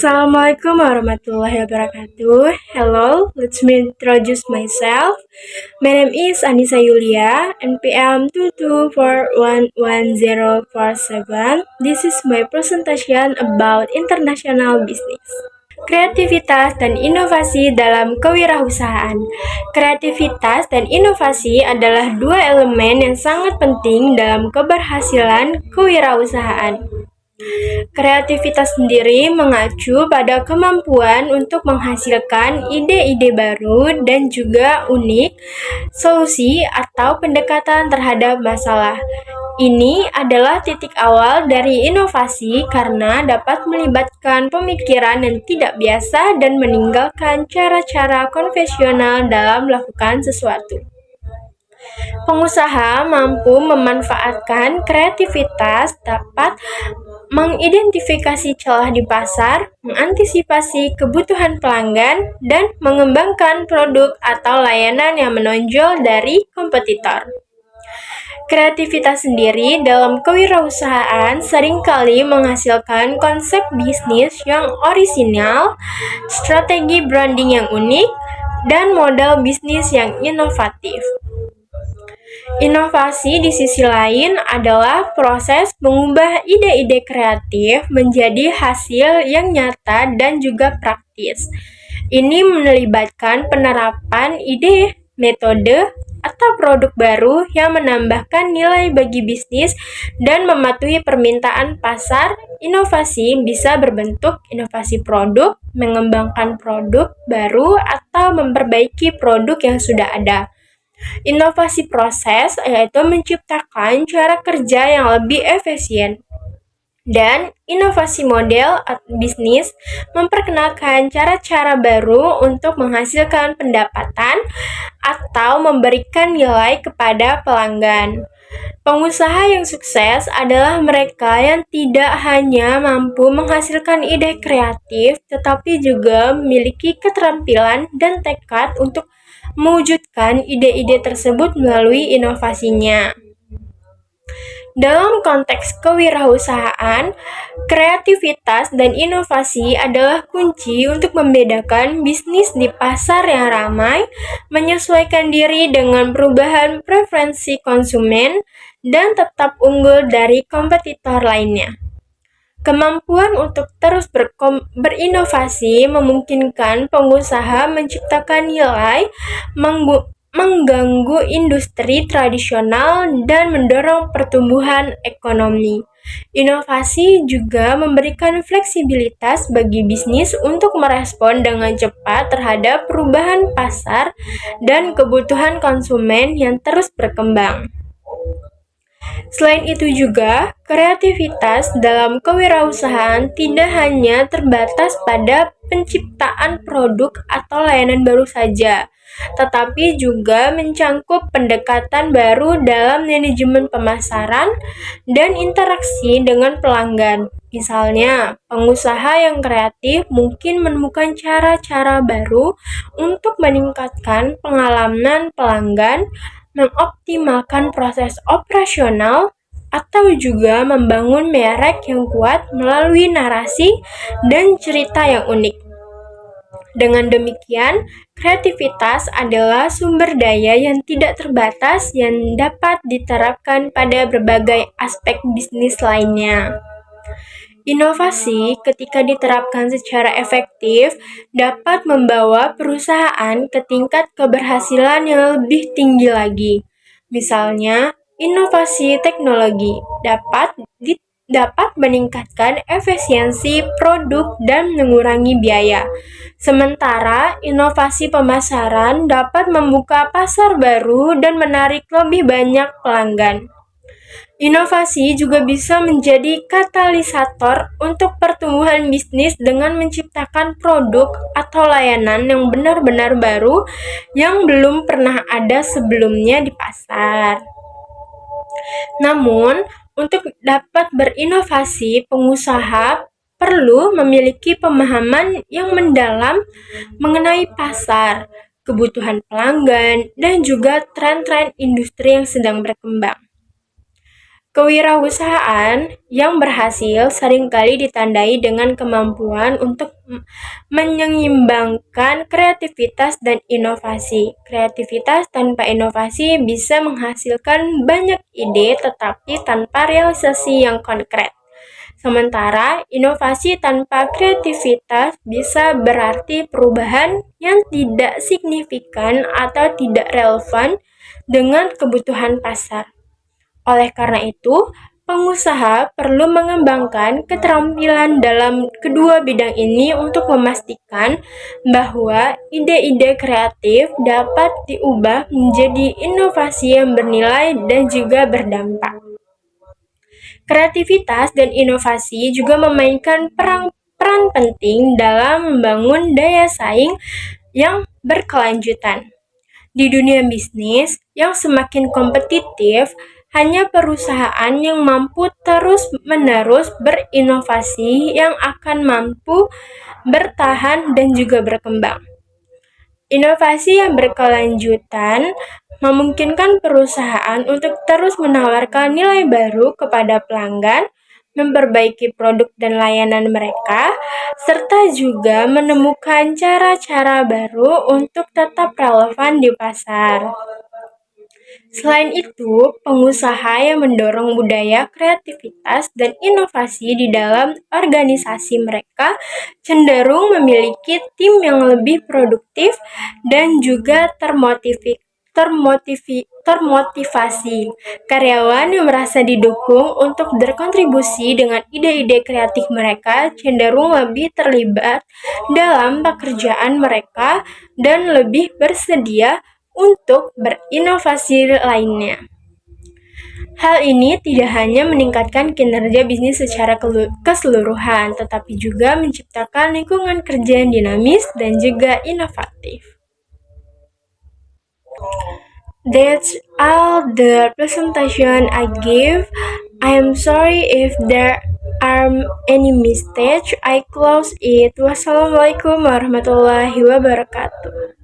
Assalamualaikum warahmatullahi wabarakatuh. Hello, let me introduce myself. My name is Anissa Yulia, NPM 2241147. This is my presentation about international business. Kreativitas dan inovasi dalam kewirausahaan. Kreativitas dan inovasi adalah dua elemen yang sangat penting dalam keberhasilan kewirausahaan. Kreativitas sendiri mengacu pada kemampuan untuk menghasilkan ide-ide baru dan juga unik, solusi atau pendekatan terhadap masalah. Ini adalah titik awal dari inovasi karena dapat melibatkan pemikiran yang tidak biasa dan meninggalkan cara-cara konvensional dalam melakukan sesuatu. Pengusaha mampu memanfaatkan kreativitas dapat mengidentifikasi celah di pasar, mengantisipasi kebutuhan pelanggan, dan mengembangkan produk atau layanan yang menonjol dari kompetitor. Kreativitas sendiri dalam kewirausahaan seringkali menghasilkan konsep bisnis yang orisinal, strategi branding yang unik, dan model bisnis yang inovatif. Inovasi di sisi lain adalah proses mengubah ide-ide kreatif menjadi hasil yang nyata dan juga praktis. Ini melibatkan penerapan ide, metode, atau produk baru yang menambahkan nilai bagi bisnis dan mematuhi permintaan pasar. Inovasi bisa berbentuk inovasi produk, mengembangkan produk baru, atau memperbaiki produk yang sudah ada. Inovasi proses yaitu menciptakan cara kerja yang lebih efisien. Dan inovasi model bisnis memperkenalkan cara-cara baru untuk menghasilkan pendapatan atau memberikan nilai kepada pelanggan. Pengusaha yang sukses adalah mereka yang tidak hanya mampu menghasilkan ide kreatif, tetapi juga memiliki keterampilan dan tekad untuk mewujudkan ide-ide tersebut melalui inovasinya. Dalam konteks kewirausahaan, kreativitas dan inovasi adalah kunci untuk membedakan bisnis di pasar yang ramai, menyesuaikan diri dengan perubahan preferensi konsumen, dan tetap unggul dari kompetitor lainnya. Kemampuan untuk terus berinovasi memungkinkan pengusaha menciptakan nilai, mengganggu industri tradisional, dan mendorong pertumbuhan ekonomi. Inovasi juga memberikan fleksibilitas bagi bisnis untuk merespon dengan cepat terhadap perubahan pasar dan kebutuhan konsumen yang terus berkembang. Selain itu juga, kreativitas dalam kewirausahaan tidak hanya terbatas pada penciptaan produk atau layanan baru saja, tetapi juga mencangkup pendekatan baru dalam manajemen pemasaran dan interaksi dengan pelanggan. Misalnya, pengusaha yang kreatif mungkin menemukan cara-cara baru untuk meningkatkan pengalaman pelanggan, mengoptimalkan proses operasional, atau juga membangun merek yang kuat melalui narasi dan cerita yang unik. Dengan demikian, kreativitas adalah sumber daya yang tidak terbatas yang dapat diterapkan pada berbagai aspek bisnis lainnya. Inovasi ketika diterapkan secara efektif dapat membawa perusahaan ke tingkat keberhasilan yang lebih tinggi lagi. Misalnya, inovasi teknologi dapat meningkatkan efisiensi produk dan mengurangi biaya. Sementara, inovasi pemasaran dapat membuka pasar baru dan menarik lebih banyak pelanggan. Inovasi juga bisa menjadi katalisator untuk pertumbuhan bisnis dengan menciptakan produk atau layanan yang benar-benar baru yang belum pernah ada sebelumnya di pasar. Namun, untuk dapat berinovasi, pengusaha perlu memiliki pemahaman yang mendalam mengenai pasar, kebutuhan pelanggan, dan juga tren-tren industri yang sedang berkembang. Kewirausahaan yang berhasil seringkali ditandai dengan kemampuan untuk menyeimbangkan kreativitas dan inovasi. Kreativitas tanpa inovasi bisa menghasilkan banyak ide tetapi tanpa realisasi yang konkret. Sementara inovasi tanpa kreativitas bisa berarti perubahan yang tidak signifikan atau tidak relevan dengan kebutuhan pasar. Oleh karena itu, pengusaha perlu mengembangkan keterampilan dalam kedua bidang ini untuk memastikan bahwa ide-ide kreatif dapat diubah menjadi inovasi yang bernilai dan juga berdampak. Kreativitas dan inovasi juga memainkan peran penting dalam membangun daya saing yang berkelanjutan. Di dunia bisnis yang semakin kompetitif, hanya perusahaan yang mampu terus-menerus berinovasi yang akan mampu bertahan dan juga berkembang. Inovasi yang berkelanjutan memungkinkan perusahaan untuk terus menawarkan nilai baru kepada pelanggan, memperbaiki produk dan layanan mereka, serta juga menemukan cara-cara baru untuk tetap relevan di pasar. Selain itu, pengusaha yang mendorong budaya kreativitas dan inovasi di dalam organisasi mereka cenderung memiliki tim yang lebih produktif dan juga termotivasi. Karyawan yang merasa didukung untuk berkontribusi dengan ide-ide kreatif mereka cenderung lebih terlibat dalam pekerjaan mereka dan lebih bersedia untuk berinovasi lainnya. Hal ini tidak hanya meningkatkan kinerja bisnis secara keseluruhan, tetapi juga menciptakan lingkungan kerja yang dinamis dan juga inovatif. That's all the presentation I give. I am sorry if there are any mistakes. I close it. Wassalamualaikum warahmatullahi wabarakatuh.